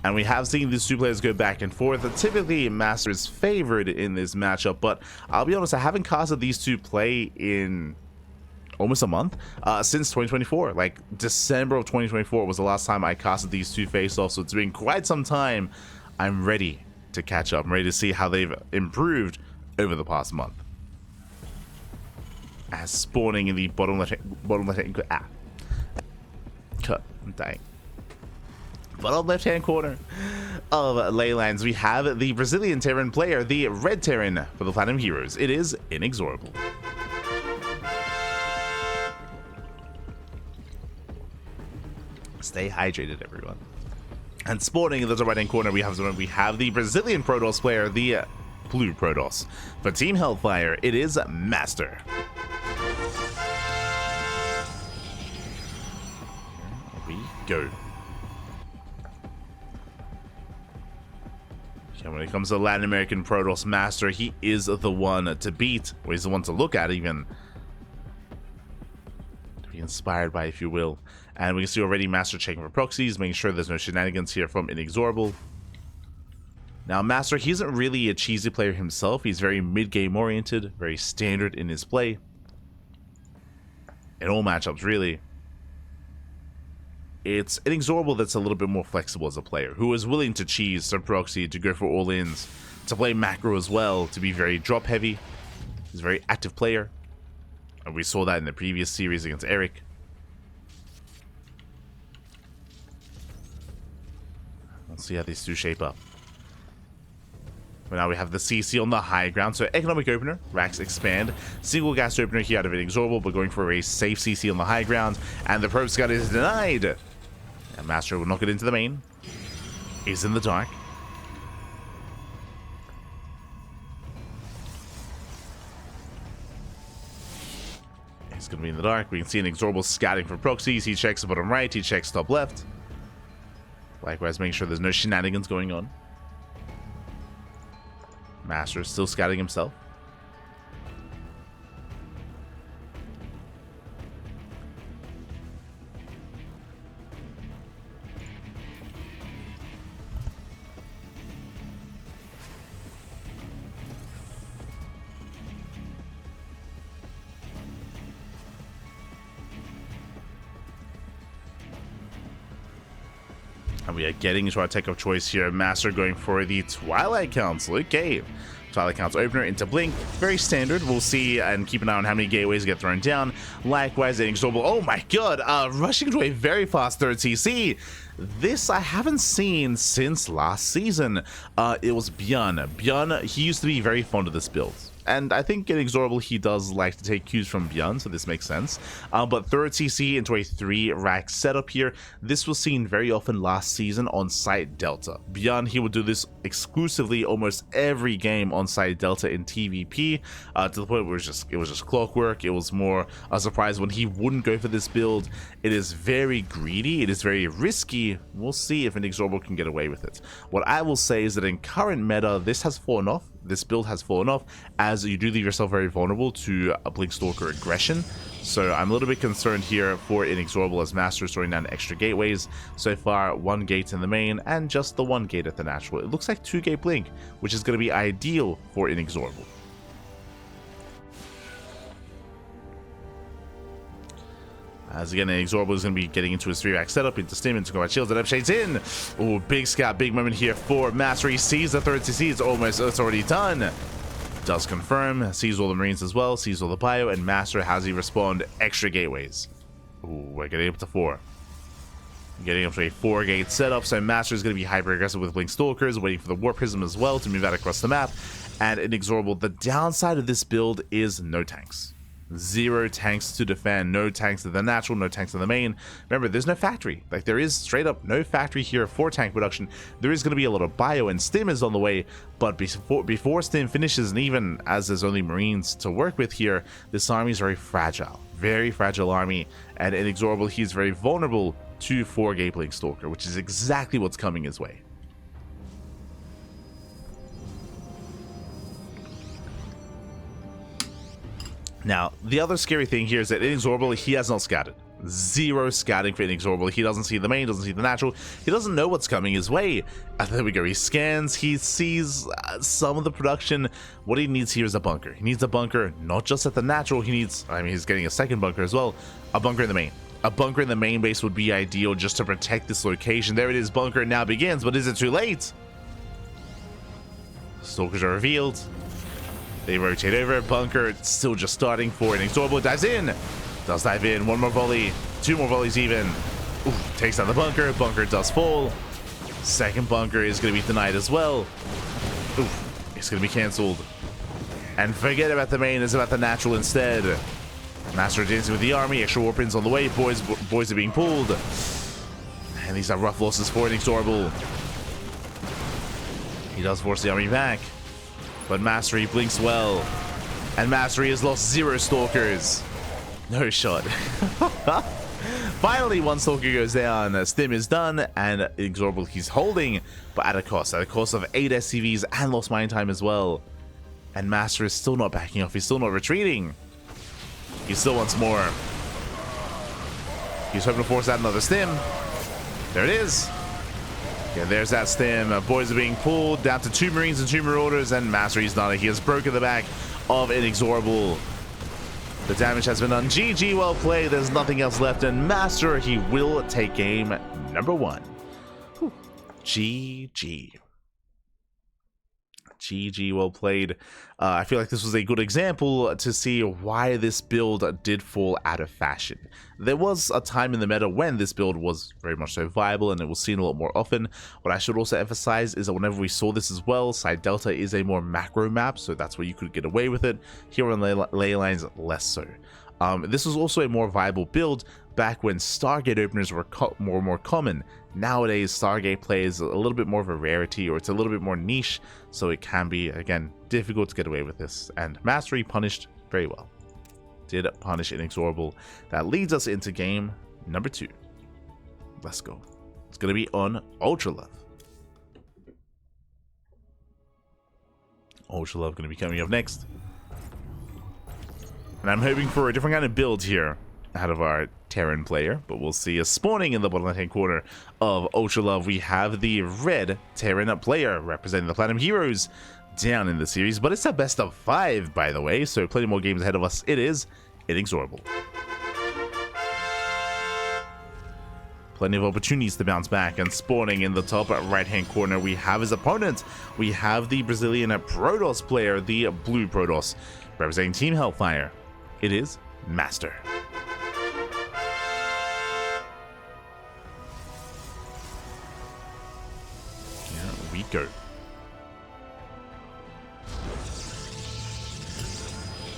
And we have seen these two players go back and forth. Typically, MasTeR is favored in this matchup, but I'll be honest, I haven't casted these two play in almost a month since 2024. Like December of 2024 was the last time I casted these two face-offs, so it's been quite some time. I'm ready to catch up. I'm ready to see how they've improved over the past month. As spawning in the bottom left cut, dang. Bottom left-hand corner of Leylands, we have the Brazilian Terran player, the red Terran for the Platinum Heroes. It is INexorable. Stay hydrated, everyone. And spawning in the right-hand corner, we have the Brazilian Protoss player, the blue Protoss. For Team Hellfire, it is MasTeR. Here we go. And when it comes to Latin American Protoss, MasTeR, he is the one to beat, or he's the one to look at even. To be inspired by, if you will. And we can see already MasTeR checking for proxies, making sure there's no shenanigans here from INexorable. Now, MasTeR, he isn't really a cheesy player himself. He's very mid-game oriented, very standard in his play. In all matchups, really. It's INexorable that's a little bit more flexible as a player, who is willing to cheese, to proxy, to go for all-ins, to play macro as well, to be very drop-heavy. He's a very active player. And we saw that in the previous series against Eric. Let's see how these two shape up. But now we have the CC on the high ground. So economic opener, racks expand. Single gas opener here out of INexorable, but going for a safe CC on the high ground. And the probe scout is denied. And MasTeR will knock it into the main. He's in the dark. He's going to be in the dark. We can see INexorable scouting for proxies. He checks the bottom right. He checks top left. Likewise, making sure there's no shenanigans going on. MasTeR is still scouting himself. And we are getting into our tech of choice here. MasTeR going for the Twilight Council. Okay. Twilight Council opener into Blink. Very standard. We'll see and keep an eye on how many gateways get thrown down. Likewise, INexorable. Oh my god. Rushing into a very fast third CC. This I haven't seen since last season. It was Björn. Björn, he used to be very fond of this build. And I think INexorable, he does like to take cues from Björn, so this makes sense. But third CC into a 3-rack setup here. This was seen very often last season on Site Delta. Björn, he would do this exclusively almost every game on Site Delta in TVP, to the point where it was just clockwork. It was more a surprise when he wouldn't go for this build. It is very greedy. It is very risky. We'll see if INexorable can get away with it. What I will say is that in current meta, this has fallen off. This build has fallen off, as you do leave yourself very vulnerable to a Blink Stalker aggression. So I'm a little bit concerned here for INexorable as MasTeR throwing down extra gateways. So far, 1 gate in the main and just the 1 gate at the natural. It looks like 2-gate Blink, which is going to be ideal for INexorable. As again, INexorable is going to be getting into his 3-rack setup, into Stim, into combat shields, and up shades in. Oh, big scout, big moment here for MasTeR. He sees the third CC, it's already done. Does confirm, sees all the Marines as well, sees all the bio, and MasTeR has he respawned extra gateways. Ooh, we're getting up to 4. Getting up to a 4-gate setup, so MasTeR is going to be hyper aggressive with Blink Stalkers, waiting for the War Prism as well to move out across the map. And INexorable, the downside of this build is no tanks. 0 tanks to defend, no tanks to the natural, no tanks to the main. Remember, there's no factory. Like, there is straight up no factory here for tank production. There is going to be a lot of bio, and Stim is on the way, but before Stim finishes, and even as there's only Marines to work with here, this army is very fragile army, and INexorable, he's very vulnerable to 4-gate Blink Stalker, which is exactly what's coming his way. Now, the other scary thing here is that INexorable, he has not scouted. Zero scouting for INexorable. He doesn't see the main, doesn't see the natural. He doesn't know what's coming his way. And there we go. He scans. He sees some of the production. What he needs here is a bunker. He needs a bunker, not just at the natural. He needs, I mean, he's getting a second bunker as well. A bunker in the main. A bunker in the main base would be ideal just to protect this location. There it is. Bunker now begins, but is it too late? Stalkers are revealed. They rotate over. Bunker still just starting for INexorable. Dives in. Does dive in. One more volley. Two more volleys even. Ooh, takes out the bunker. Bunker does fall. Second bunker is going to be denied as well. Ooh, it's going to be cancelled. And forget about the main. It's about the natural instead. MasTeR dancing with the army. Extra warpins on the way. Boys are being pulled. And these are rough losses for INexorable. He does force the army back. But MasTeR blinks well. And MasTeR has lost 0 stalkers. No shot. Finally, one stalker goes down. Stim is done, and INexorable he's holding, but at a cost of 8 SCVs and lost mine time as well. And MasTeR is still not backing off. He's still not retreating. He still wants more. He's hoping to force out another Stim. There it is. Yeah, there's that Stim. Boys are being pulled down to 2 Marines and 2 Marauders, and MasTeR is done. He has broken the back of INexorable. The damage has been done. GG, well played. There's nothing else left. And MasTeR, he will take game number 1. Whew. GG. GG, well played. I feel like this was a good example to see why this build did fall out of fashion. There was a time in the meta when this build was very much so viable and it was seen a lot more often. What I should also emphasize is that whenever we saw this as well, Side Delta is a more macro map, so that's where you could get away with it. Here on ley lines, less so. This was also a more viable build back when Stargate openers were more common. Nowadays, Stargate play is a little bit more of a rarity, or it's a little bit more niche, so it can be, again, difficult to get away with this. And MasTeR punished very well. Did punish INexorable. That leads us into game number 2. Let's go. It's going to be on UltraLove. UltraLove going to be coming up next. And I'm hoping for a different kind of build here out of our Terran player, but we'll see. Spawning in the bottom left hand corner of UltraLove, we have the red Terran player representing the Platinum Heroes down in the series, but it's a best of 5, by the way, so plenty more games ahead of us. It is INexorable. Plenty of opportunities to bounce back, and spawning in the top right hand corner we have his opponent. We have the Brazilian Protoss player, the blue Protoss, representing Team Hellfire. It is MasTeR. We go.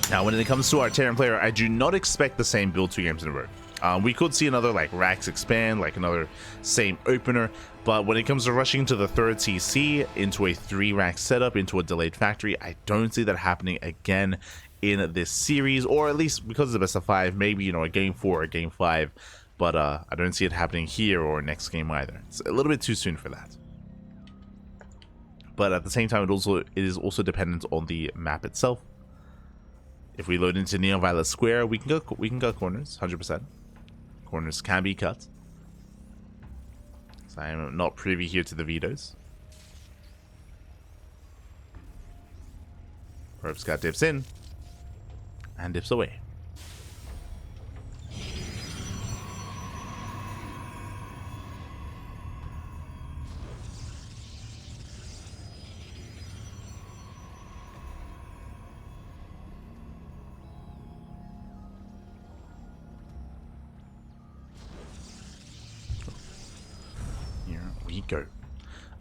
Now, when it comes to our Terran player, I do not expect the same build 2 games in a row. We could see another like Rax expand, like another same opener, but when it comes to rushing to the 3rd CC into a 3 Rax setup, into a delayed factory, I don't see that happening again in this series, or at least because it's a best of 5, maybe, you know, a game 4 or a game 5, but I don't see it happening here or next game either. It's a little bit too soon for that. But at the same time, it is also dependent on the map itself. If we load into Neon Violet Square, we can cut corners, 100%. Corners can be cut. So I am not privy here to the vetoes. Probe Scout dips in and dips away. Go.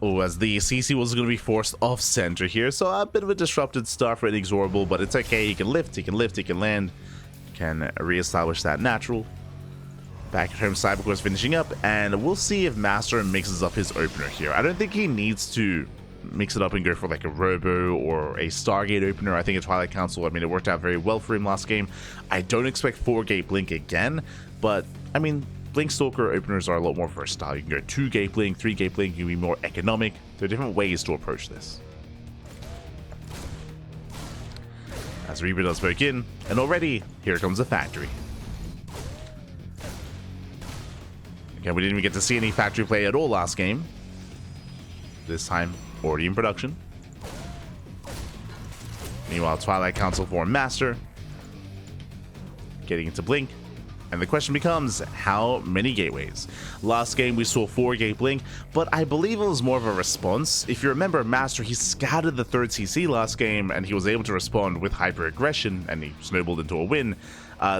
Oh, as the CC was going to be forced off center here, so a bit of a disrupted start for INexorable, but it's okay. He can lift, he can land, can reestablish that natural. Back at home, Cybercore's finishing up, and we'll see if MasTeR mixes up his opener here. I don't think he needs to mix it up and go for like a Robo or a Stargate opener. I think a Twilight Council, I mean, it worked out very well for him last game. I don't expect 4-gate Blink again, but I mean, Blink Stalker openers are a lot more versatile. You can go 2-gate Blink, 3-gate Blink, you can be more economic. There are different ways to approach this. As Reaper does poke in, and already, here comes the factory. Okay, we didn't even get to see any factory play at all last game. This time, already in production. Meanwhile, Twilight Council for MasTeR. Getting into Blink. And the question becomes, how many gateways? Last game we saw 4 gate Blink, but I believe it was more of a response. If you remember, MasTeR, he scouted the 3rd CC last game, and he was able to respond with hyper aggression, and he snowballed into a win.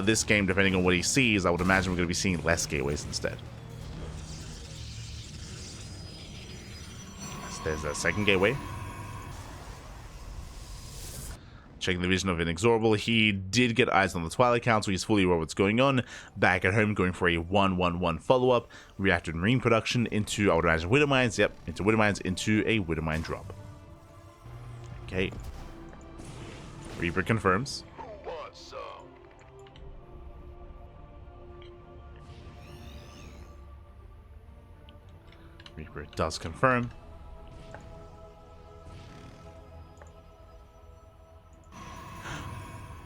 This game, depending on what he sees, I would imagine we're going to be seeing less gateways instead. So there's a second gateway. Checking the vision of INexorable, he did get eyes on the Twilight Council. He's fully aware of what's going on. Back at home, going for a 1-1-1 follow-up. Reactor and Marine production into, I would imagine, Widow Mines. Yep, into Widow Mines, into a Widow Mine drop. Okay. Reaper confirms. Reaper does confirm.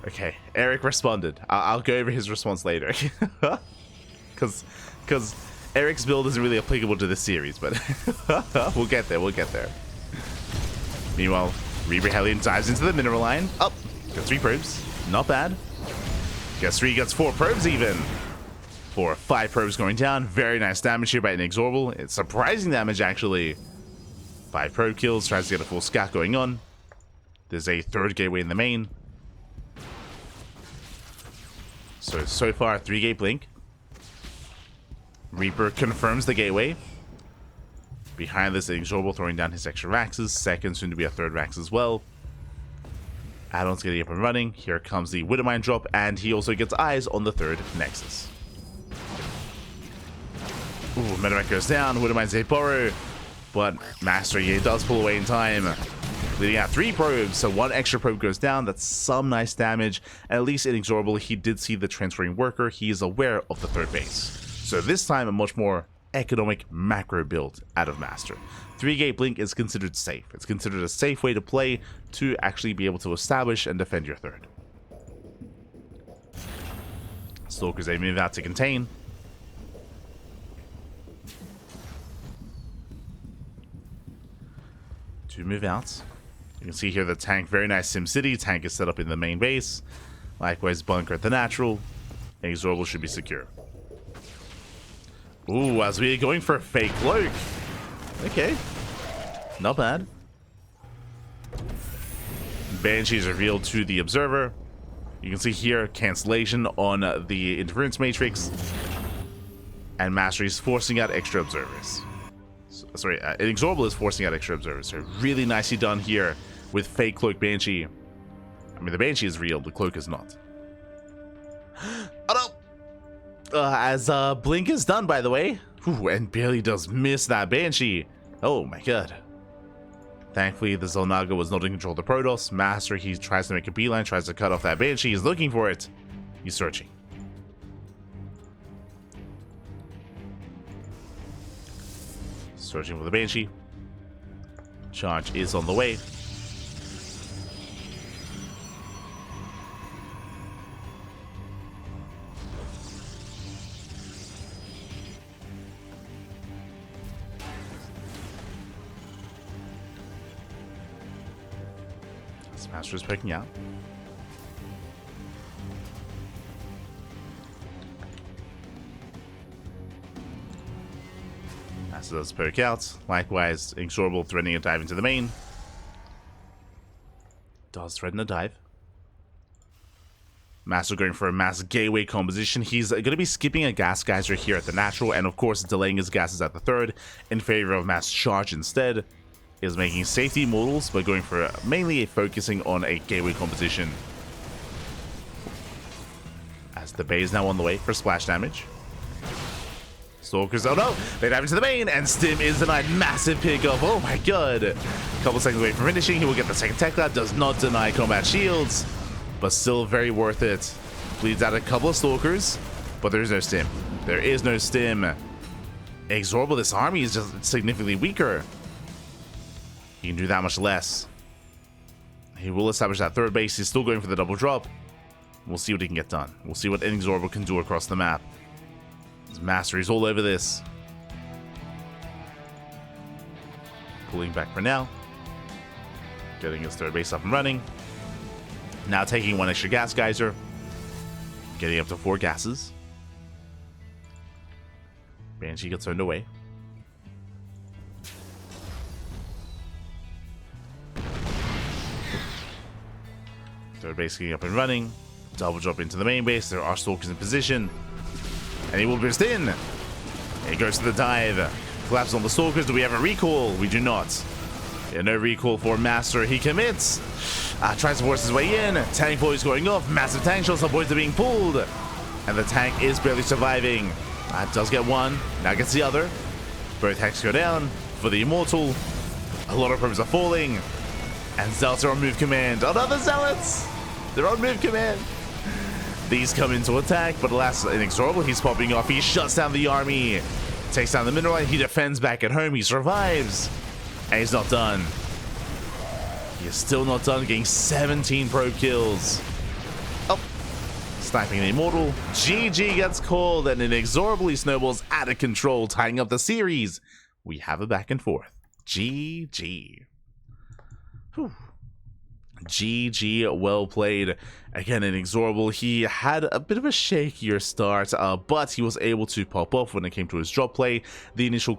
Okay, Eric responded. I'll go over his response later. Because Eric's build isn't really applicable to this series, but we'll get there, we'll get there. Meanwhile, Reaper Hellion dives into the mineral line. Oh, got 3 probes. Not bad. Gets 3, gets 4 probes even. 4 or 5 probes going down. Very nice damage here by INexorable. It's surprising damage, actually. 5 probe kills, tries to get a full scat going on. There's a 3rd gateway in the main. So far, 3 gate Blink. Reaper confirms the gateway. Behind this, INexorable throwing down his extra Raxes. Second, soon to be a 3rd Rax as well. Add-ons getting up and running. Here comes the Widow Mine drop, and he also gets eyes on the 3rd Nexus. Ooh, Metamech goes down. Widow Mine's a borrow, but MasTeR here does pull away in time. Leading out 3 probes, so 1 extra probe goes down. That's some nice damage. And at least INexorable, he did see the transferring worker. He is aware of the 3rd base. So this time, a much more economic macro build out of MasTeR. 3 gate Blink is considered safe. It's considered a safe way to play to actually be able to establish and defend your 3rd. Stalkers, they move out to contain. To move out. You can see here the tank, very nice SimCity. Tank is set up in the main base. Likewise, bunker at the natural. INexorable should be secure. Ooh, as we are going for a fake cloak. Okay. Not bad. Banshee is revealed to the observer. You can see here cancellation on the interference matrix. And MasTeR is forcing out extra observers. Sorry, INexorable is forcing out extra observers. So really nicely done here with fake cloak Banshee. I mean, the Banshee is real, the cloak is not. Oh no! As Blink is done, by the way. Ooh, and barely does miss that Banshee. Oh my god. Thankfully, the Xel'Naga was not in control of the Protoss. MasTeR, he tries to make a beeline, tries to cut off that Banshee. He's looking for it. He's searching. Searching for the Banshee. Charge is on the way. MasTeR is picking out. MasTeR does poke out. Likewise, INexorable threatening a dive into the main. Does threaten a dive. MasTeR going for a mass gateway composition. He's going to be skipping a gas geyser here at the natural, and of course delaying his gases at the 3rd in favor of mass charge instead. Is making safety modals, but going for mainly focusing on a gateway composition. As the Bay is now on the way for splash damage. Stalkers, oh no! They dive into the main, and Stim is denied. Massive pickup, oh my god! A couple seconds away from finishing, he will get the second tech lab. Does not deny combat shields, but still very worth it. Bleeds out a couple of Stalkers, but there is no Stim. There is no Stim. INexorable, this army is just significantly weaker. He can do that much less. He will establish that 3rd base. He's still going for the double drop. We'll see what he can get done. We'll see what INexorable can do across the map. MasTeR is all over this. Pulling back for now. Getting his third base up and running. Now taking one extra gas geyser. Getting up to 4 gases. Banshee gets turned away. Third base getting up and running. Double drop into the main base. There are stalkers in position. And he will burst in. He goes to the dive. Collapses on the stalkers. Do we have a recall? We do not. Yeah, no recall for MasTeR. He commits. Tries to force his way in. Tank voice going off. Massive tank shots. Some boys are being pulled. And the tank is barely surviving. Does get one. Now gets the other. Both hacks go down for the Immortal. A lot of probes are falling. And Zealots are on move command. Another Zealots! They're on move command. These come into attack, but alas, INexorable, he's popping off. He shuts down the army. Takes down the mineral line. He defends back at home. He survives. And he's not done. He is still not done, getting 17 probe kills. Oh. Sniping the Immortal. GG gets called, and INexorably snowballs out of control, tying up the series. We have a back and forth. GG. Whew. GG, well played. Again, INexorable, he had a bit of a shakier start, but he was able to pop off when it came to his drop play. The initial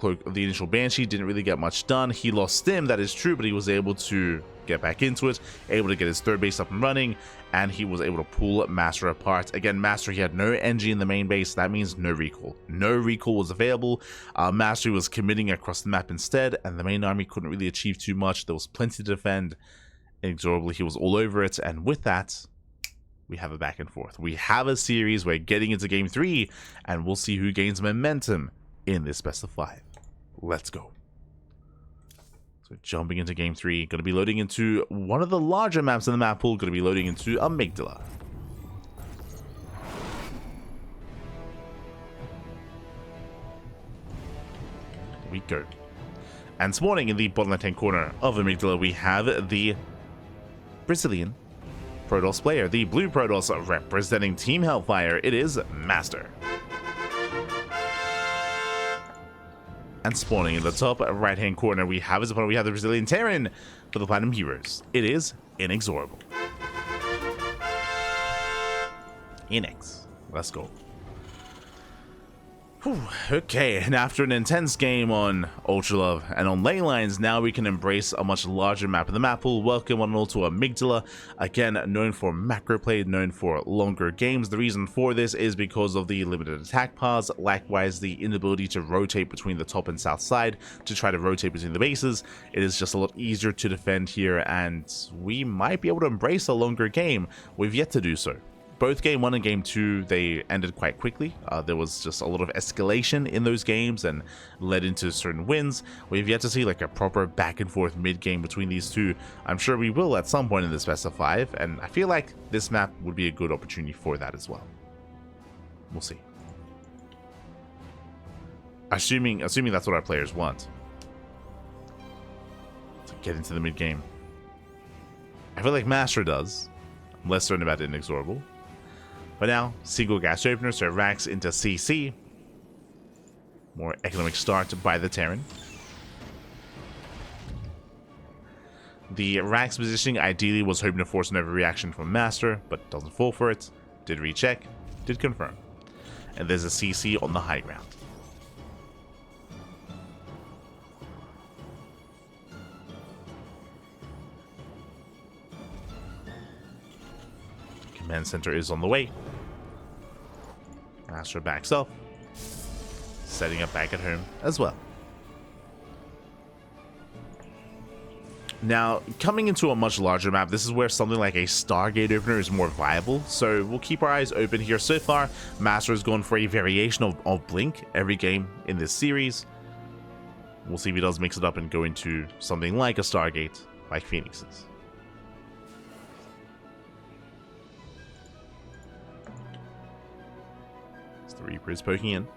Banshee didn't really get much done. He lost stim, that is true, but he was able to get back into it, able to get his third base up and running, and he was able to pull MasTeR apart. Again, MasTeR, he had no NG in the main base. That means no recall. No recall was available. MasTeR was committing across the map instead, and the main army couldn't really achieve too much. There was plenty to defend. INexorably, he was all over it, and with that, we have a back and forth. We have a series. We're getting into game 3, and we'll see who gains momentum in this best of 5. Let's go. So jumping into game 3, going to be loading into one of the larger maps in the map pool. Going to be loading into Amygdala. Here we go. And spawning in the bottom left-hand corner of Amygdala, we have the Brazilian Protoss player, the blue Protoss representing Team Hellfire. It is MasTeR. And spawning in the top right-hand corner, we have his opponent. We have the Brazilian Terran for the Platinum Heroes. It is INexorable. Inex. Let's go. Whew, okay, and after an intense game on Ultralove and on ley lines, now we can embrace a much larger map in the map pool. Welcome one and all to Amygdala. Again, known for macro play, known for longer games. The reason for this is because of the limited attack paths, likewise the inability to rotate between the top and south side to try to rotate between the bases. It is just a lot easier to defend here, and we might be able to embrace a longer game. We've yet to do so. Both game 1 and game 2, they ended quite quickly. There was just a lot of escalation in those games and led into certain wins. We've yet to see like a proper back and forth mid game between these two. I'm sure we will at some point in this best of 5, and I feel like this map would be a good opportunity for that as well. We'll see. Assuming that's what our players want. To get into the mid game. I feel like MasTeR does. I'm less certain about INexorable. But now, single gas opener, so racks into CC. More economic start by the Terran. The racks positioning ideally was hoping to force an overreaction from MasTeR, but doesn't fall for it. Did recheck, did confirm. And there's a CC on the high ground. Command center is on the way. MasTeR backs up, setting up back at home as well. Now, coming into a much larger map, this is where something like a Stargate opener is more viable, so we'll keep our eyes open here. So far, MasTeR has gone for a variation of Blink every game in this series. We'll see if he does mix it up and go into something like a Stargate, like Phoenix's. The Reaper is poking in.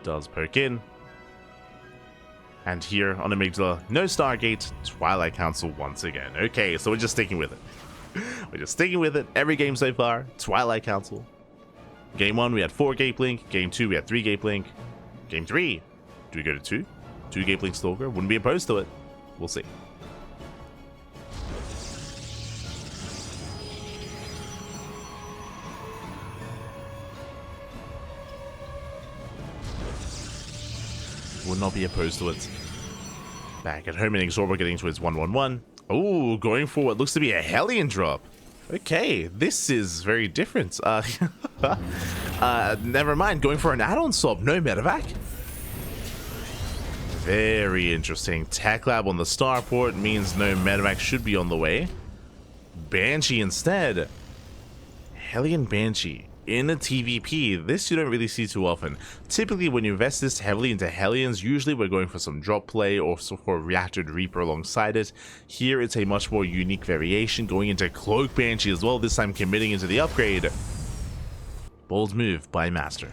Does poke in. And here on Amygdala, no Stargate, Twilight Council once again. Okay, so we're just sticking with it. We're just sticking with it every game so far. Twilight Council. Game 1, we had 4 Gape Link. Game 2, we had 3 Gape Link. Game 3, do we go to 2? 2 Gape Link Stalker? Wouldn't be opposed to it. We'll see. Would not be opposed to it. Back at home, INexorable getting to its 1-1-1. Oh, going for what looks to be a Hellion drop. Okay, this is very different. Never mind, going for an add-on swap, no medevac. Very interesting. Tech Lab on the starport means no medevac should be on the way. Banshee instead. Hellion Banshee in a TVP. This you don't really see too often. Typically, when you invest this heavily into Hellions, usually we're going for some drop play or for a Reactored Reaper alongside it. Here, it's a much more unique variation, going into Cloak Banshee as well, this time committing into the upgrade. Bold move by MasTeR.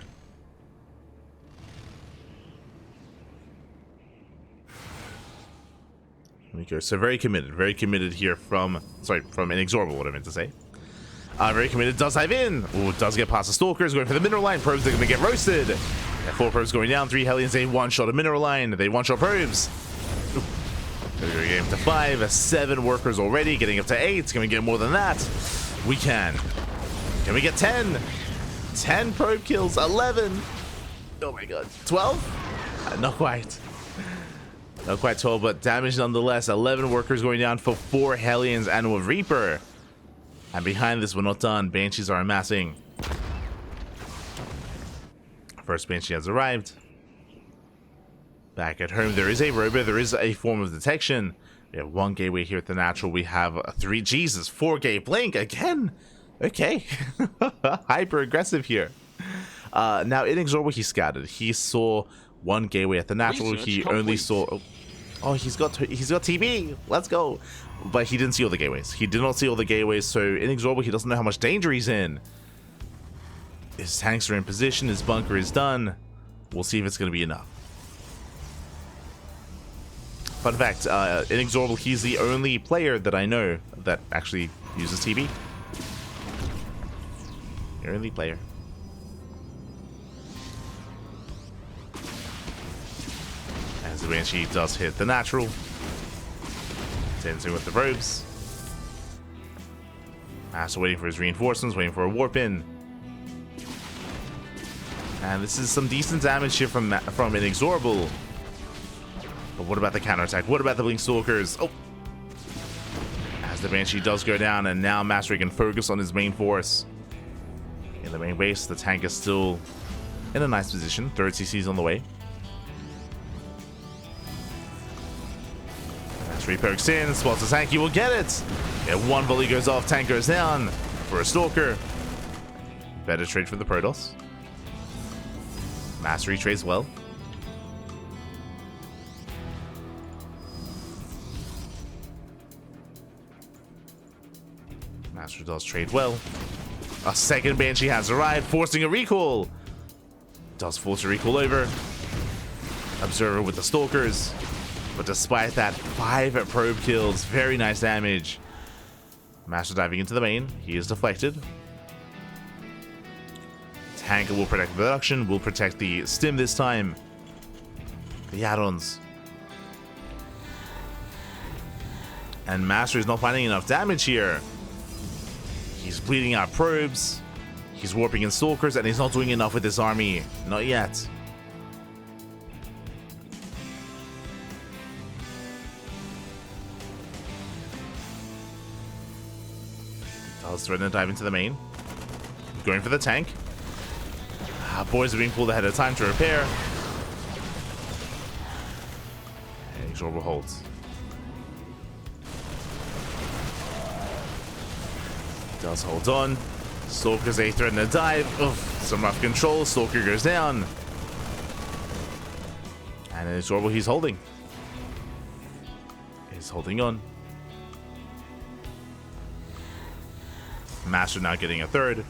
There we go. So very committed here from INexorable, what I meant to say. Very committed, does dive in. Ooh, does get past the Stalkers, going for the mineral line. Probes are going to get roasted. 4 probes going down, 3 Hellions, they one-shot a mineral line. They one-shot probes. They're going to get up to 5, 7 workers already, getting up to 8. Can we get more than that? We can. Can we get 10? 10 probe kills, 11. Oh my god, 12? Not quite. Not quite 12, but damage nonetheless. 11 workers going down for 4 Hellions and a Reaper. And behind this, we're not done. Banshees are amassing. First Banshee has arrived. Back at home, there is a robo. There is a form of detection. We have 1 gateway here at the natural. We have 3. Jesus, 4 Gape Link again. Okay. Hyper aggressive here. Now, INexorable, he scattered. He saw 1 gateway at the natural. Research he complete. only saw... Oh, he's got TB. Let's go. But he didn't see all the gateways. He did not see all the gateways, so INexorable, he doesn't know how much danger he's in. His tanks are in position. His bunker is done. We'll see if it's going to be enough. Fun fact, INexorable, he's the only player that I know that actually uses TB. The only player. As the Banshee does hit the natural. Dancing with the probes. So waiting for his reinforcements, waiting for a warp in. And this is some decent damage here from INexorable. But what about the counterattack? What about the Blink Stalkers? Oh! As the Banshee does go down, and now MasTeR can focus on his main force. In the main base, the tank is still in a nice position. 3rd CC's on the way. MasTeR pokes in, spots the tank, he will get it! Yeah, 1 volley goes off, tank goes down for a Stalker. Better trade for the Protoss. MasTeR trades well. MasTeR does trade well. A 2nd Banshee has arrived, forcing a recall. Does force a recall over. Observer with the Stalkers. But despite that, 5 probe kills. Very nice damage. MasTeR diving into the main. He is deflected. Tank will protect the production. Will protect the stim this time. The add-ons. And MasTeR is not finding enough damage here. He's bleeding out probes. He's warping in Stalkers, and he's not doing enough with his army. Not yet. Does threaten to dive into the main. Going for the tank. Boys are being pulled ahead of time to repair. INexorable holds. Does hold on. Stalkers, they threaten to dive. Oof, some rough control. Stalker goes down. And INexorable, he's holding. He's holding on. MasTeR now getting a 3rd.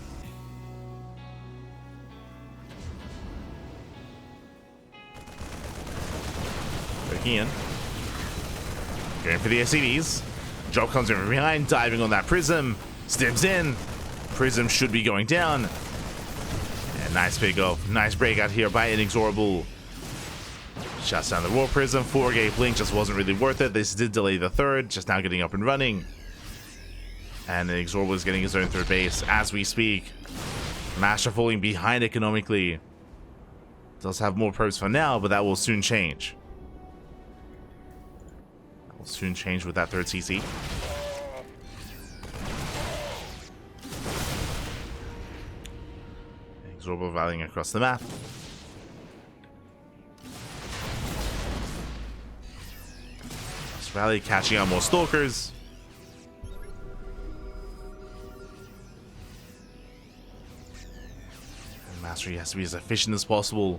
Poking in. Going for the SCVs. Drop comes in from behind, diving on that Prism. Steps in. Prism should be going down. And nice pick up. Nice breakout here by INexorable. Shuts down the Raw Prism. 4-gate Blink just wasn't really worth it. This did delay the third, just now getting up and running. And INexorable is getting his own third base as we speak. MasTeR falling behind economically. Does have more probes for now, but that will soon change. That will soon change with that third CC. INexorable rallying across the map. Rally catching out more stalkers. And MasTeR has to be as efficient as possible.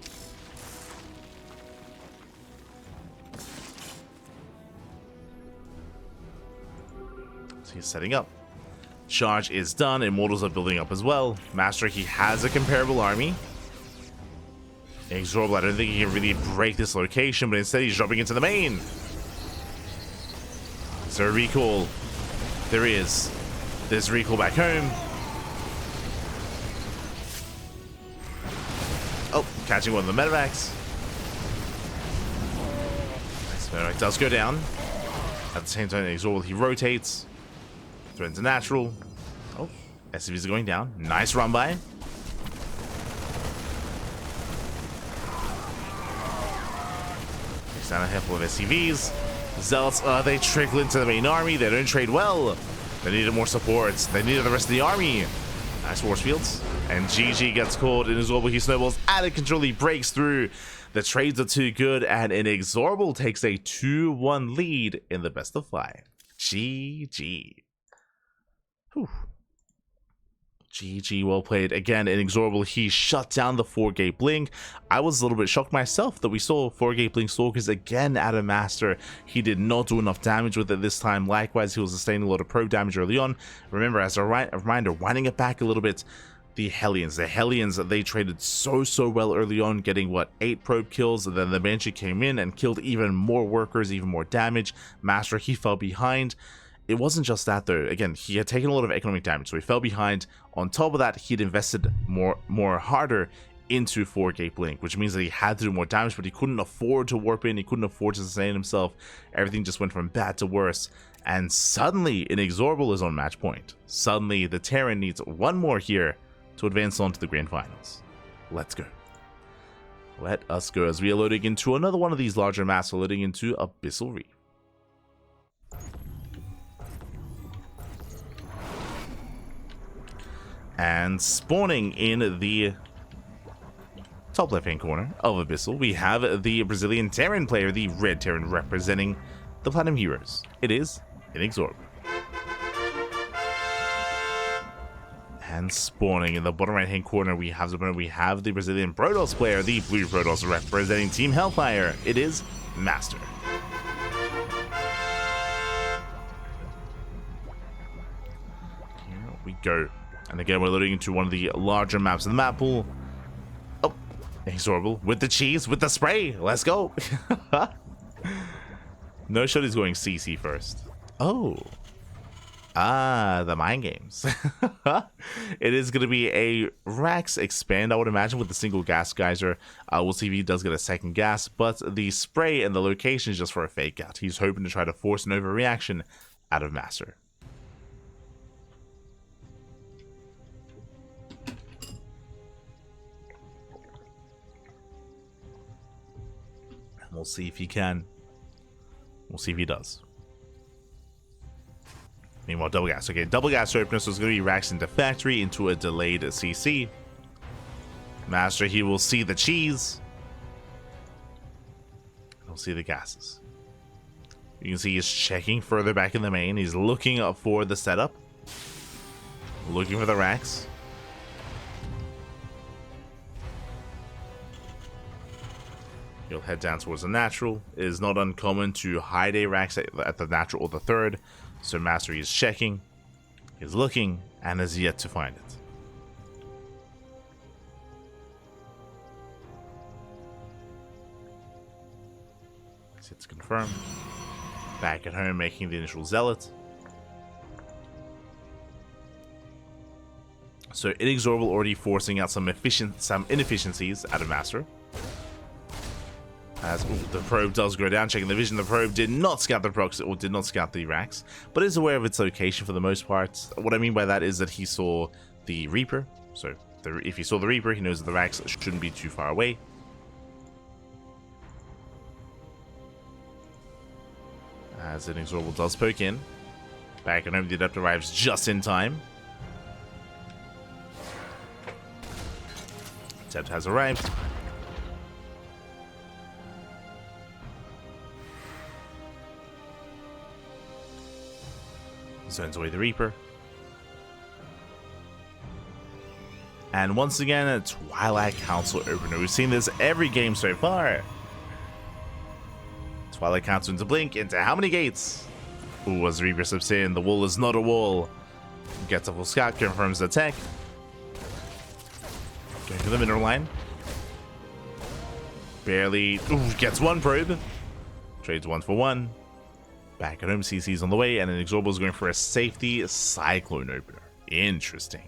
So he's setting up. Charge is done. Immortals are building up as well. MasTeR, he has a comparable army. INexorable, I don't think he can really break this location, but instead he's dropping into the main. Is there a recall? There is. There's recall back home. Oh, catching one of the medevacs. Nice, medevac does go down. At the same time, INexorable, he rotates. Threatens a natural. Oh, SCVs are going down. Nice run by. Takes down a handful of SCVs. Zealots, they trickle into the main army. They don't trade well. They needed more supports. They needed the rest of the army. Nice force fields. And GG gets caught. INexorable, he snowballs out of control. He breaks through. The trades are too good. And INexorable takes a 2-1 lead in the best of 5. GG. Whew. GG, well played. Again, INexorable, he shut down the 4-gate Blink. I was a little bit shocked myself that we saw 4-gate Blink Stalkers again out of MasTeR. He did not do enough damage with it this time. Likewise, he was sustaining a lot of probe damage early on. Remember, as a reminder, winding it back a little bit, the Hellions, they traded so well early on, getting, what, 8 probe kills, and then the Banshee came in and killed even more workers, even more damage. MasTeR, he fell behind. It wasn't just that though. Again, he had taken a lot of economic damage, so he fell behind. On top of that, he'd invested more harder into 4-gate Blink, which means that he had to do more damage, but he couldn't afford to warp in, he couldn't afford to sustain himself. Everything just went from bad to worse. And suddenly, INexorable is on match point. Suddenly, the Terran needs one more here to advance on to the grand finals. Let's go. Let us go as we are loading into another one of these larger maps. We're loading into Abyssal Reef. And spawning in the top left-hand corner of Abyssal, we have the Brazilian Terran player, the red Terran representing the Platinum Heroes. It is INexorable. And spawning in the bottom right-hand corner, we have the Brazilian Protoss player, the blue Protoss representing Team Hellfire. It is MasTeR. Here we go. And again, we're loading into one of the larger maps of the map pool. Oh, INexorable with the cheese, with the spray. Let's go. No shot is going CC first. Oh. Ah, the mind games. It is going to be a Rax expand, I would imagine, with the single gas geyser. We'll see if he does get a second gas, but the spray and the location is just for a fake out. He's hoping to try to force an overreaction out of MasTeR. We'll see if he can. We'll see if he does. Meanwhile, double gas. Okay, double gas opener, so it's going to be Rax into factory into a delayed CC. MasTeR, he will see the cheese. He'll see the gases. You can see he's checking further back in the main. He's looking up for the setup. Looking for the Rax. He'll head down towards the natural. It is not uncommon to hide a Rax at the natural or the third. So MasTeR is checking, is looking, and has yet to find it. It's confirmed. Back at home making the initial zealot. So INexorable already forcing out some inefficiencies out of MasTeR. As the probe does go down, checking the vision. The probe did not scout the proxy, or did not scout the racks, but is aware of its location for the most part. What I mean by that is that he saw the Reaper. So if he saw the Reaper, he knows that the racks shouldn't be too far away. As INexorable does poke in. Back at home, the Adept arrives just in time. Adept has arrived. Zones away the Reaper. And once again, a Twilight Council opener. We've seen this every game so far. Twilight Council into Blink, into how many gates? Ooh, as the Reaper slips in, the wall is not a wall. Gets a full scout, confirms the attack. Going to the mineral line. Barely, ooh, gets one probe. Trades 1 for 1. Back at home, CC's on the way, and INexorable is going for a safety Cyclone opener. Interesting.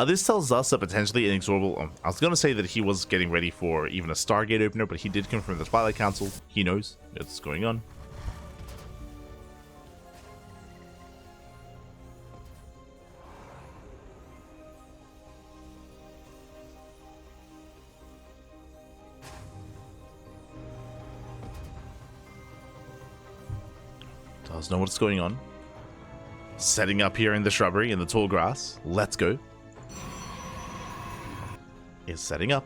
This tells us that potentially INexorable, I was going to say that he was getting ready for even a Stargate opener, but he did confirm the Twilight Council. He knows what's going on. Does know what's going on. Setting up here in the shrubbery, in the tall grass. Let's go. Is setting up.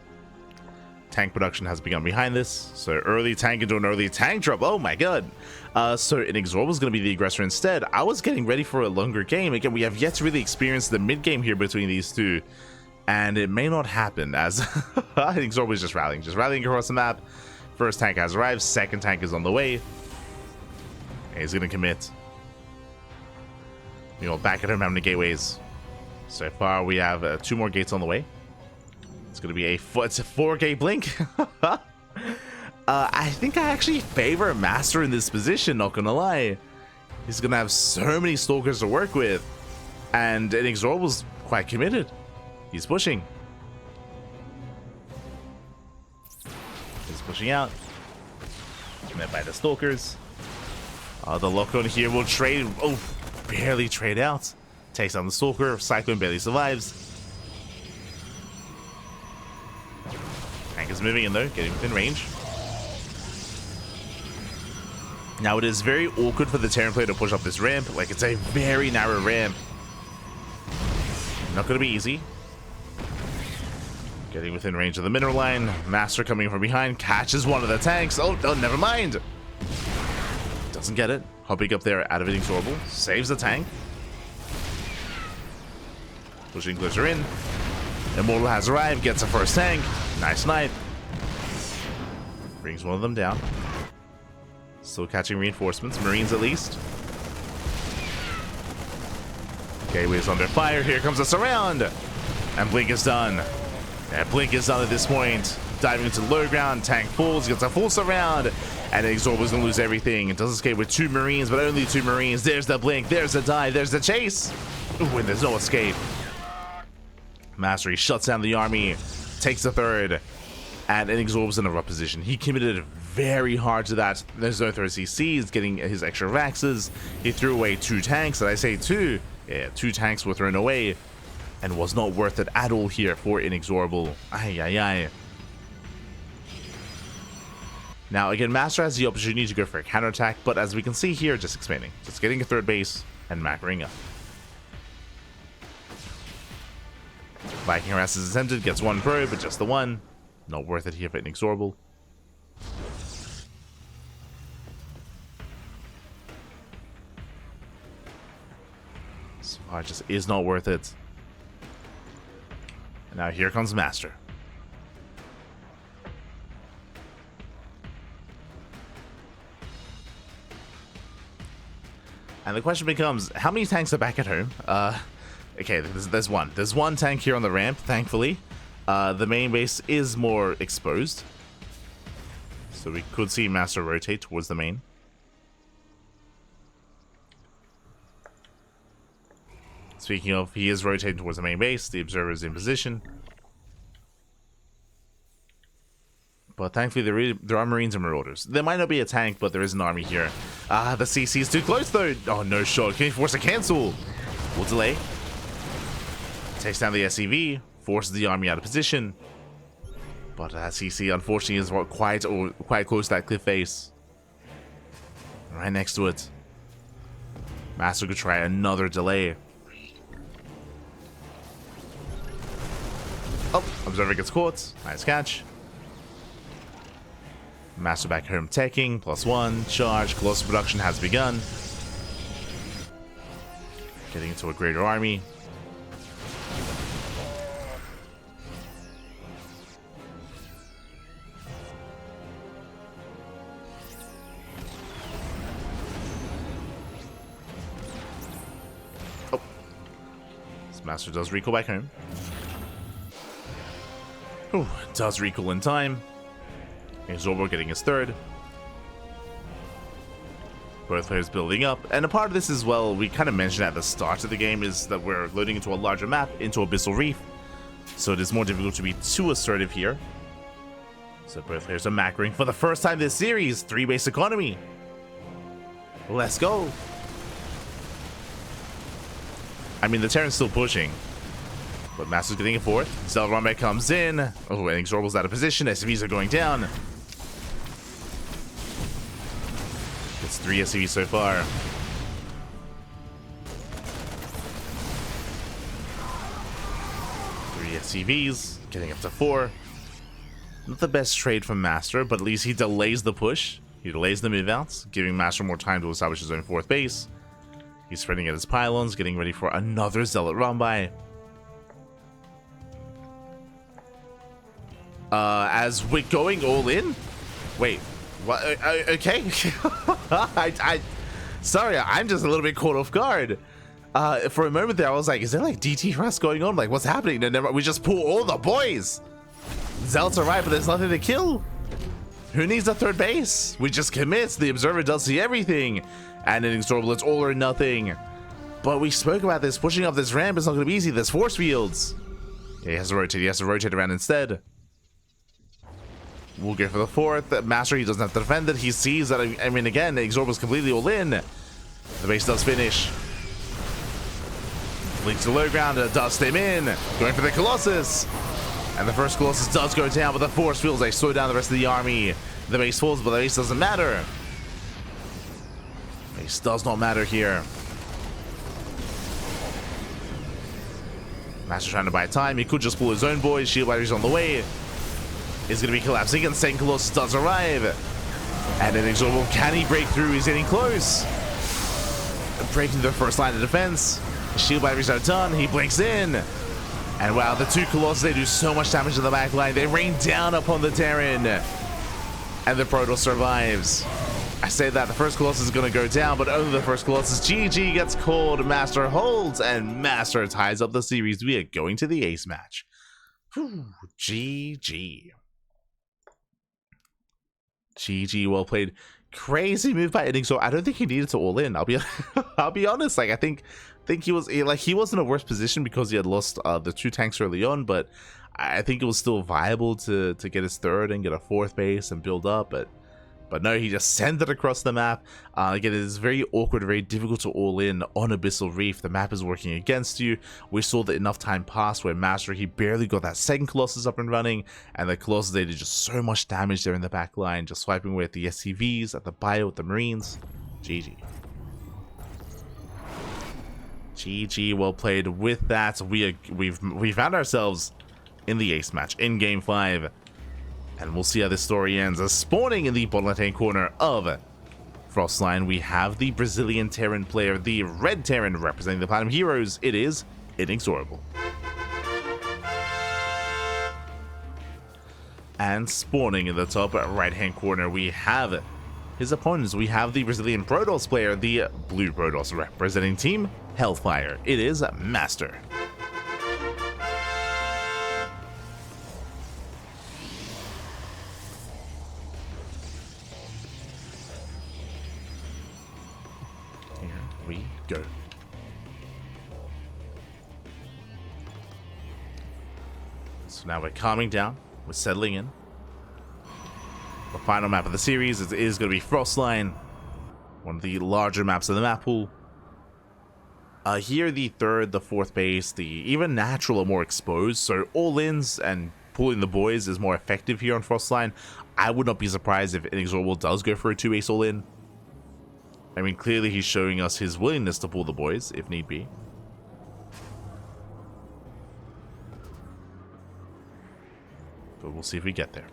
Tank production has begun behind this. So early tank into an early tank drop. Oh my god. So INexorable is going to be the aggressor instead. I was getting ready for a longer game. Again, we have yet to really experience the mid game here between these two. And it may not happen as INexorable is just rallying across the map. First tank has arrived. Second tank is on the way. He's going to commit. You know, back at home having the gateways. So far, we have 2 more gates on the way. It's going to be it's a 4-gate blink. I think I actually favor MasTeR in this position, not going to lie. He's going to have so many stalkers to work with. And INexorable's quite committed. He's pushing. He's pushing out. Met by the stalkers. The lock-on here will trade. Oh, barely trade out. Takes down the Stalker. Cyclone barely survives. Tank is moving in though, getting within range. Now it is very awkward for the Terran player to push up this ramp. Like, it's a very narrow ramp. Not going to be easy. Getting within range of the mineral line. MasTeR coming from behind. Catches one of the tanks. Oh, never mind. Doesn't get it. Hopping up there out of INexorable. Saves the tank. Pushing closer in. Immortal has arrived. Gets a first tank. Nice knife. Brings one of them down. Still catching reinforcements. Marines at least. Gateway's under fire. Here comes a surround. And Blink is done. And Blink is done at this point. Diving into low ground. Tank falls. Gets a full surround. And INexorable's gonna lose everything. It does escape with 2 Marines, but only 2 Marines. There's the blink, there's the dive, there's the chase. Ooh, and there's no escape. MasTeR shuts down the army, takes the 3rd, and INexorable's in a rough position. He committed very hard to that. There's no third CC, he's getting his extra vaxes. He threw away 2 tanks, and I say 2. Yeah, 2 tanks were thrown away, and was not worth it at all here for INexorable. Ay, ay, ay. Now, again, MasTeR has the opportunity to go for a counterattack, but as we can see here, just expanding. Just getting a 3rd base and macroing up. Viking harass is attempted, gets 1 probe, but just the 1. Not worth it here for INexorable. So far, it just is not worth it. And now here comes MasTeR. And the question becomes, how many tanks are back at home? Okay, there's one. There's 1 tank here on the ramp, thankfully. The main base is more exposed. So we could see MasTeR rotate towards the main. Speaking of, he is rotating towards the main base. The observer is in position. But thankfully, there are Marines and Marauders. There might not be a tank, but there is an army here. Ah, the CC is too close, though. Oh, no shot. Can he force a cancel? We'll delay. Takes down the SCV. Forces the army out of position. But that CC, unfortunately, is quite close to that cliff face. Right next to it. MasTeR could try another delay. Oh, observer gets caught. Nice catch. MasTeR back home teching. +1. Charge. Colossal production has begun. Getting into a greater army. Oh. So MasTeR does recall back home. Ooh, does recall in time. INexorable getting his third. Both players building up. And a part of this as well, we kind of mentioned at the start of the game, is that we're loading into a larger map, into Abyssal Reef. So it is more difficult to be too assertive here. So both players are macroing for the first time this series. 3-base economy. Let's go. I mean, the Terran's still pushing. But MasTer's getting it fourth. Zelrame comes in. Oh, and INexorable's out of position. SCVs are going down. It's 3 SCVs so far. Three SCVs, getting up to 4. Not the best trade from MasTeR, but at least he delays the push. He delays the move outs, giving MasTeR more time to establish his own 4th base. He's spreading out his pylons, getting ready for another Zealot run by. As we're going all in? Wait, what? Okay. Sorry, I'm just a little bit caught off guard. For a moment there, I was like, is there like DT Rust going on? Like, what's happening? No, never, we just pull all the boys. Zealots are right, but there's nothing to kill. Who needs a 3rd base? We just commit. The observer does see everything. And in INexorable, it's all or nothing. But we spoke about this. Pushing up this ramp is not going to be easy. There's force fields. Yeah, he has to rotate. He has to rotate around instead. We'll go for the 4th. MasTeR, he doesn't have to defend it. He sees that, I mean, again, INexorable's completely all in. The base does finish. Links to low ground, does stem in. Going for the Colossus. And the first Colossus does go down, but the force fields, they slow down the rest of the army. The base falls, but the base doesn't matter. Base does not matter here. MasTeR trying to buy time. He could just pull his own boys. Shield batteries on the way. Is going to be collapsing, and second Colossus does arrive. And then INexorable, can he break through? He's getting close. Breaking the first line of defense. Shield batteries are done. He blinks in. And wow, the 2 Colossus, they do so much damage to the back line. They rain down upon the Terran. And the Protoss survives. I say that the first Colossus is going to go down, but only the first Colossus. GG gets called. MasTeR holds, and MasTeR ties up the series. We are going to the ace match. Whew, GG. GG, well played. Crazy move by INexorable. I don't think he needed to all in. I'll be honest. Like, I think he was like, he was in a worse position because he had lost the 2 tanks early on, but I think it was still viable to get his 3rd and get a 4th base and build up. But no, he just sent it across the map. Again, it is very awkward, very difficult to all in on Abyssal Reef. The map is working against you. We saw that enough time passed where MasTeR, he barely got that second Colossus up and running, and the Colossus, they did just so much damage there in the back line, just swiping away at the SCVs, at the bio, with the Marines. GG. GG, well played. With that, we found ourselves in the ace match in Game 5. And we'll see how this story ends. As spawning in the bottom left-hand corner of Frostline, we have the Brazilian Terran player, the Red Terran, representing the Platinum Heroes. It is INexorable. And spawning in the top right-hand corner, we have his opponents. We have the Brazilian Protoss player, the Blue Protoss, representing Team Hellfire. It is MasTeR. We go. So now we're calming down. We're settling in. The final map of the series is going to be Frostline, one of the larger maps of the map pool. Here, the third, the fourth base, the even natural are more exposed, so all-ins and pulling the boys is more effective here on Frostline. I would not be surprised if INexorable does go for a 2-base all-in. I mean, clearly he's showing us his willingness to pull the boys, if need be. But we'll see if we get there.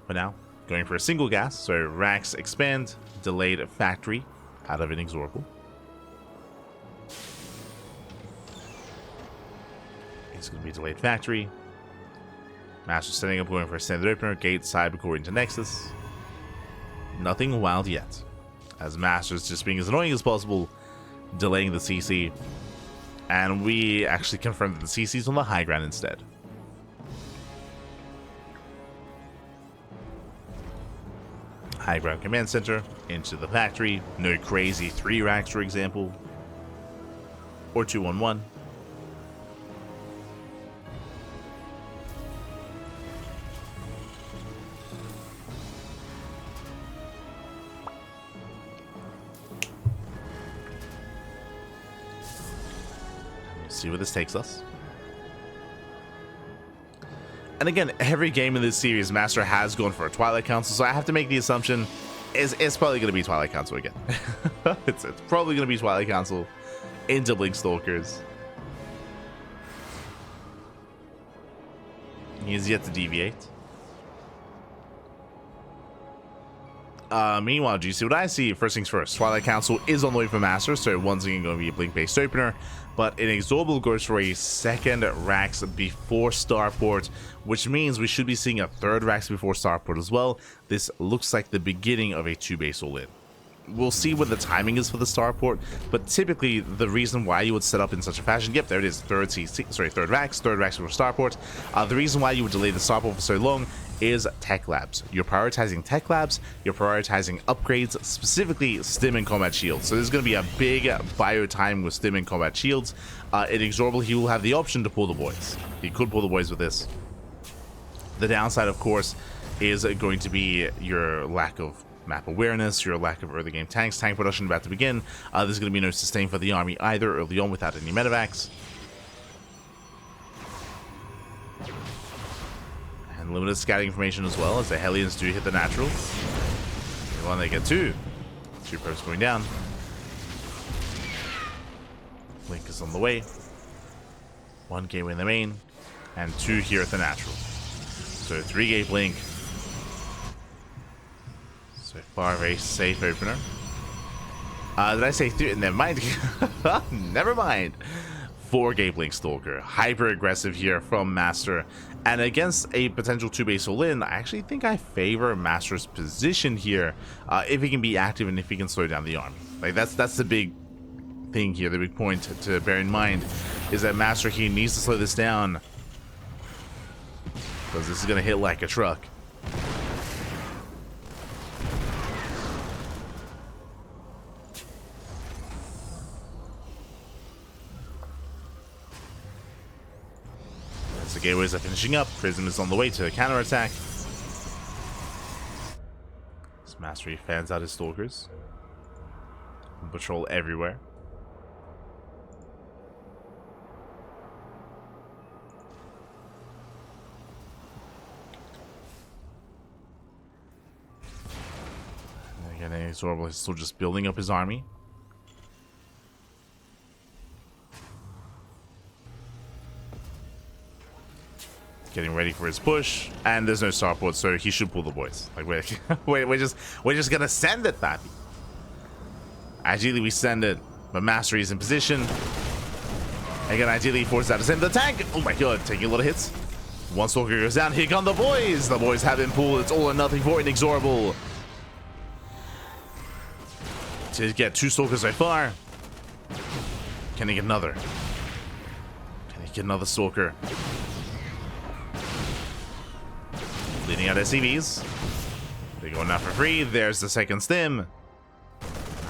For now, going for a single gas, so Rax expand, delayed factory out of INexorable. It's going to be delayed factory. MasTeR setting up, going for a standard opener, gate side according to Nexus. Nothing wild yet, as MasTer's just being as annoying as possible, delaying the CC. And we actually confirmed that the CC's on the high ground instead. High ground command center into the factory. No crazy 3 racks, for example, or 2-1-1. See where this takes us. And again, every game in this series, MasTeR has gone for a Twilight Council, so I have to make the assumption it's probably going to be Twilight Council again. it's probably going to be Twilight Council into Blink Stalkers. He is yet to deviate. Meanwhile, do you see what I see? First things first, Twilight Council is on the way for MasTeR, so once again going to be a Blink-based opener. But INexorable goes for a second Rax before Starport, which means we should be seeing a third Rax before Starport as well. This looks like the beginning of a 2-base all-in. We'll see what the timing is for the Starport, but typically the reason why you would set up in such a fashion, yep, there it is, third Rax before Starport. The reason why you would delay the Starport for so long is tech labs. You're prioritizing tech labs, you're prioritizing upgrades, specifically stim and combat shields. So there's going to be a big bio time with stim and combat shields. INexorable, he will have the option to pull the boys. He could pull the boys with this. The downside, of course, is going to be your lack of map awareness, your lack of early game tanks, tank production about to begin. There's going to be no sustain for the army either early on without any medevacs. And limited scouting information as well, as the Hellions do hit the naturals. One, they get 2. 2 probes going down. Blink is on the way. 1 gateway in the main, and 2 here at the natural. So 3 gate blink. So far, a very safe opener. Did I say 3? Never mind. Never mind. 4 gate blink Stalker. Hyper aggressive here from MasTeR. And against a potential 2-base all-in, I actually think I favor MasTer's position here if he can be active and if he can slow down the army. Like that's the big thing here, the big point to bear in mind is that MasTeR here needs to slow this down because this is going to hit like a truck. The gateways are finishing up. Prism is on the way to counterattack. This MasTeR fans out his stalkers. Patrol everywhere. And again, INexorable is still just building up his army. Getting ready for his push, and there's no Starport, so he should pull the boys. Like we're just gonna send it, Pappy. Ideally, we send it, but MasTeR is in position. Again, ideally, he forces out to send the tank. Oh my god, taking a lot of hits. 1 Stalker goes down. Here come the boys. The boys have been pulled. It's all or nothing for INexorable. To get 2 Stalkers so far. Can he get another? Can he get another Stalker? Leading out SCVs. They're going now for free. There's the second stim.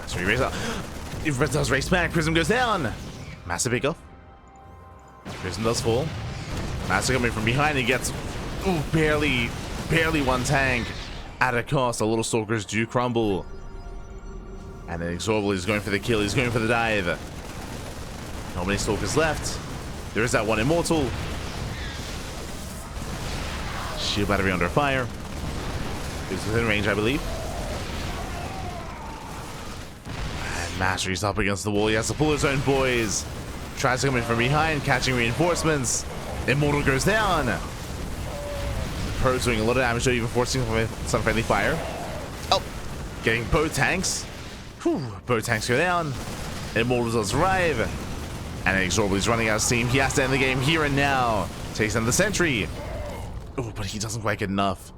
So he races up. If Red does race back, Prism goes down. Massive pickoff. Prison does fall. MasTeR coming from behind. He gets barely one tank at a cost. The little stalkers do crumble. And then INexorable is going for the kill. He's going for the dive. Not many stalkers left. There is that one immortal. Shield battery under fire. He's within range, I believe. And MasTeR is up against the wall. He has to pull his own boys. Tries to come in from behind, catching reinforcements. Immortal goes down. Pro's doing a lot of damage, though, even forcing some friendly fire. Oh, getting both tanks. Whew, both tanks go down. Immortal does arrive. And INexorable is running out of steam. He has to end the game here and now. Takes down the sentry. Oh, but he doesn't quite get enough.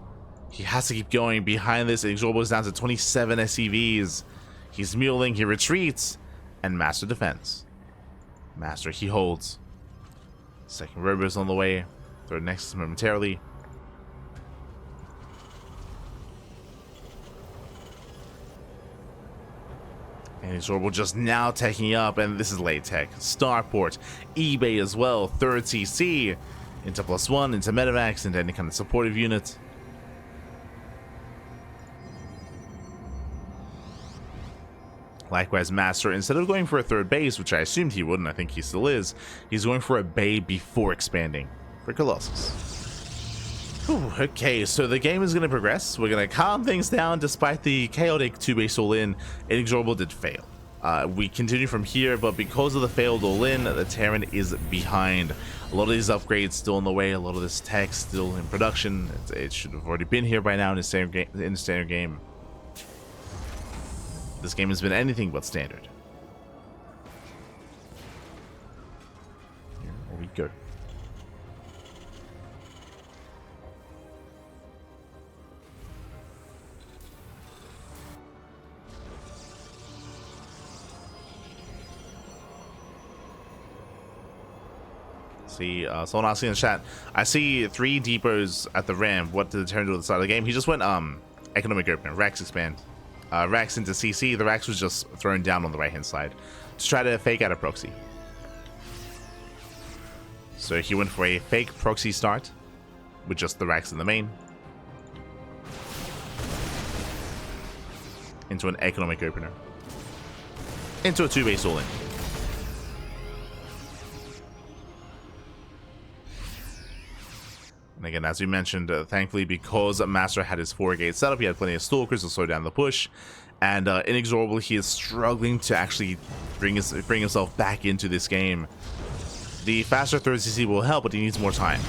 He has to keep going. Behind this, INexorable is down to 27 SCVs. He's muling, he retreats, and MasTeR defends. MasTeR, he holds. Second robo's on the way. Third next momentarily. And INexorable just now taking up, and this is late tech. Starport, eBay as well, third CC, into +1, into Medivacs, into any kind of supportive unit. Likewise, MasTeR, instead of going for a third base, which I assumed he wouldn't, I think he still is, he's going for a bay before expanding for Colossus. Whew, okay, so the game is going to progress. We're going to calm things down despite the chaotic 2-base all-in. INexorable did fail. We continue from here, but because of the failed all-in, the Terran is behind. A lot of these upgrades still on the way, a lot of this tech still in production. It should have already been here by now in the standard game. This game has been anything but standard. Here we go. See, someone asking in the chat, I see 3 depots at the ramp. What did the Terran do at the start of the game? He just went economic opener, Rax expand. Rax into CC. The Rax was just thrown down on the right hand side to try to fake out a proxy. So he went for a fake proxy start with just the Rax in the main into an economic opener into a 2-base all-in. And again, as we mentioned, thankfully, because MasTeR had his 4-gate setup, he had plenty of stalkers to slow down the push. And INexorable, he is struggling to actually bring himself back into this game. The faster third CC will help, but he needs more time.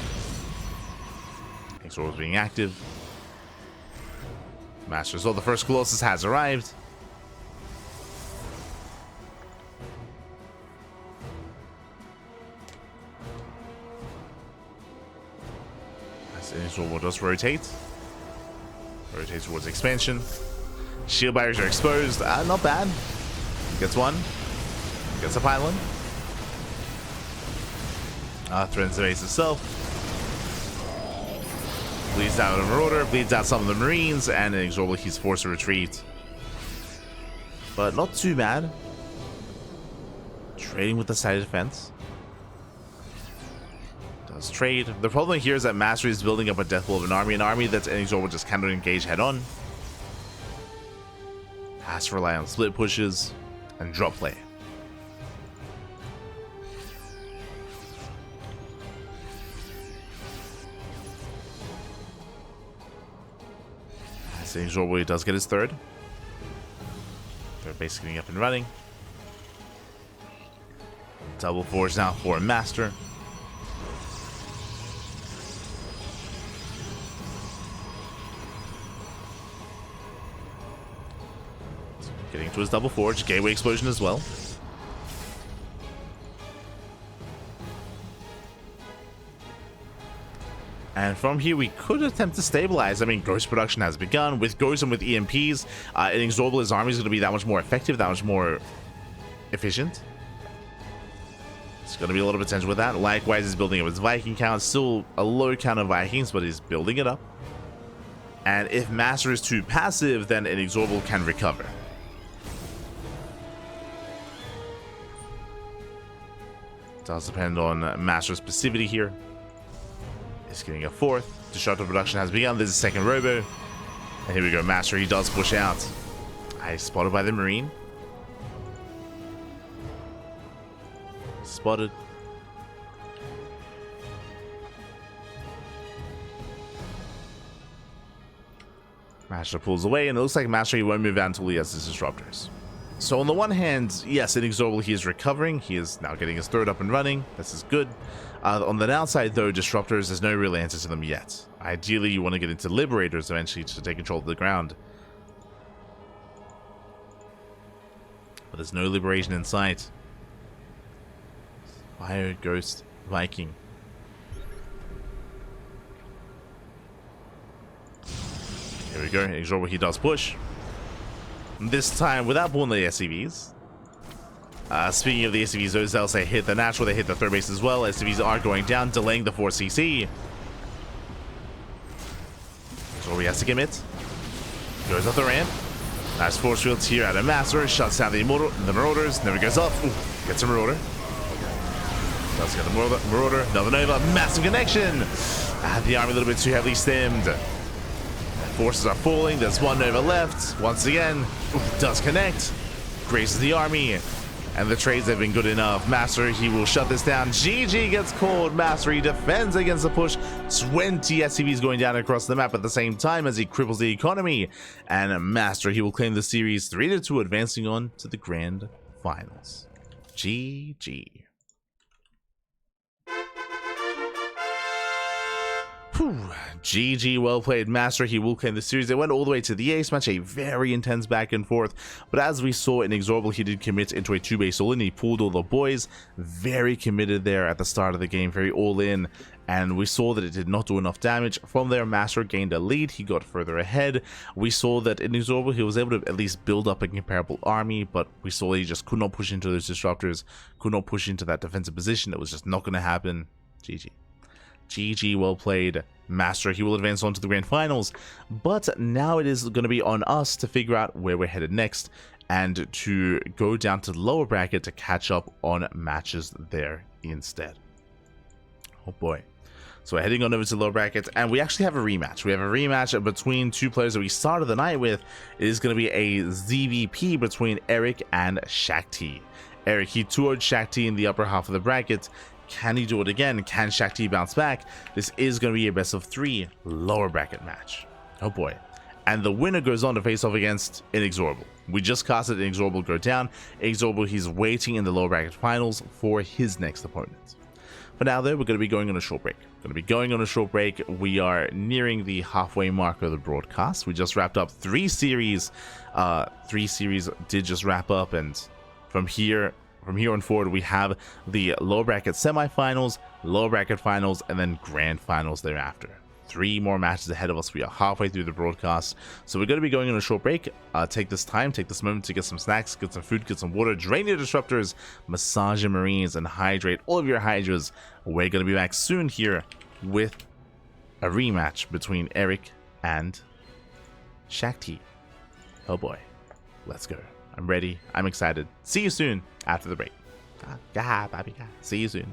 INexorable is being active. MasTeR, so the first Colossus has arrived. INexorable does rotate. Rotates towards expansion. Shield barriers are exposed. Not bad. Gets one. Gets a pylon. Threatens the base itself. Bleeds out a Marauder. Bleeds out some of the Marines. And INexorable, he's forced to retreat. But not too bad. Trading with the side defense. Trade. The problem here is that MasTeR is building up a death blow of an army that INexorable just cannot engage head on. Has to rely on split pushes and drop play. As INexorable does get his third. They're basically up and running. Double forge now for MasTeR. Getting to his double forge, gateway explosion as well. And from here, we could attempt to stabilize. I mean, Ghost production has begun. With Ghost and with EMPs, INexorable, his army is going to be that much more effective, that much more efficient. It's going to be a little potential with that. Likewise, he's building up his Viking count. Still a low count of Vikings, but he's building it up. And if MasTeR is too passive, then INexorable can recover. Does depend on MasTeR's passivity here. It's getting a fourth. Disruptive production has begun. There's a second robo. And here we go. MasTeR, he does push out. Spotted by the Marine. Spotted. MasTeR pulls away, and it looks like MasTeR, he won't move out until he has his disruptors. So on the one hand, yes, INexorable, he is recovering. He is now getting his third up and running. This is good. On the downside, though, disruptors, there's no real answer to them yet. Ideally, you want to get into liberators eventually to take control of the ground. But there's no liberation in sight. Fire, Ghost, Viking. Here we go. INexorable, he does push. This time without pulling the SCVs. Speaking of the SCVs, those else they hit the natural, they hit the third base as well. SCVs are going down, delaying the 4CC. So he has to commit. Goes up the ramp. Nice force fields here out of MasTeR. Shuts down the Marauders. Never goes up. Ooh, gets a Marauder. Does get the Marauder. Another Nova. Massive connection. The army a little bit too heavily stemmed. Forces are falling. There's one Nova left. Once again, does connect. Grazes the army. And the trades have been good enough. MasTeR, he will shut this down. GG gets called. MasTeR, he defends against the push. 20 SCVs going down across the map at the same time as he cripples the economy. And MasTeR, he will claim the series 3-2, advancing on to the grand finals. GG. GG, well played, MasTeR. He will claim the series. They went all the way to the ace match, a very intense back and forth. But as we saw, INexorable, he did commit into a 2-base all-in. He pulled all the boys. Very committed there at the start of the game, very all-in. And we saw that it did not do enough damage. From there, MasTeR gained a lead. He got further ahead. We saw that INexorable, he was able to at least build up a comparable army, but we saw he just could not push into those disruptors, could not push into that defensive position. It was just not going to happen. GG. GG, well played, MasTeR. He will advance on to the grand finals, but now it is going to be on us to figure out where we're headed next and to go down to the lower bracket to catch up on matches there instead. Oh boy. So we're heading on over to the lower bracket, and we actually have a rematch. We have a rematch between two players that we started the night with. It is going to be a ZVP between Eric and Shakti. Eric, he toured Shakti in the upper half of the bracket. Can he do it again? Can Shakti bounce back? This is going to be a best of 3 lower bracket match. Oh boy. And the winner goes on to face off against INexorable. We just casted INexorable go down. INexorable, he's waiting in the lower bracket finals for his next opponent. For now though, we're going to be going on a short break. We are nearing the halfway mark of the broadcast. We just wrapped up 3 series. 3 series did just wrap up, and from here on forward, we have the lower bracket semifinals, lower bracket finals, and then grand finals thereafter. 3 more matches ahead of us. We are halfway through the broadcast, so we're going to be going on a short break. Take this moment to get some snacks, get some food, get some water, drain your disruptors, massage your marines, and hydrate all of your hydras. We're going to be back soon here with a rematch between Eric and Shakti. Oh boy, let's go. I'm ready. I'm excited. See you soon after the break. See you soon.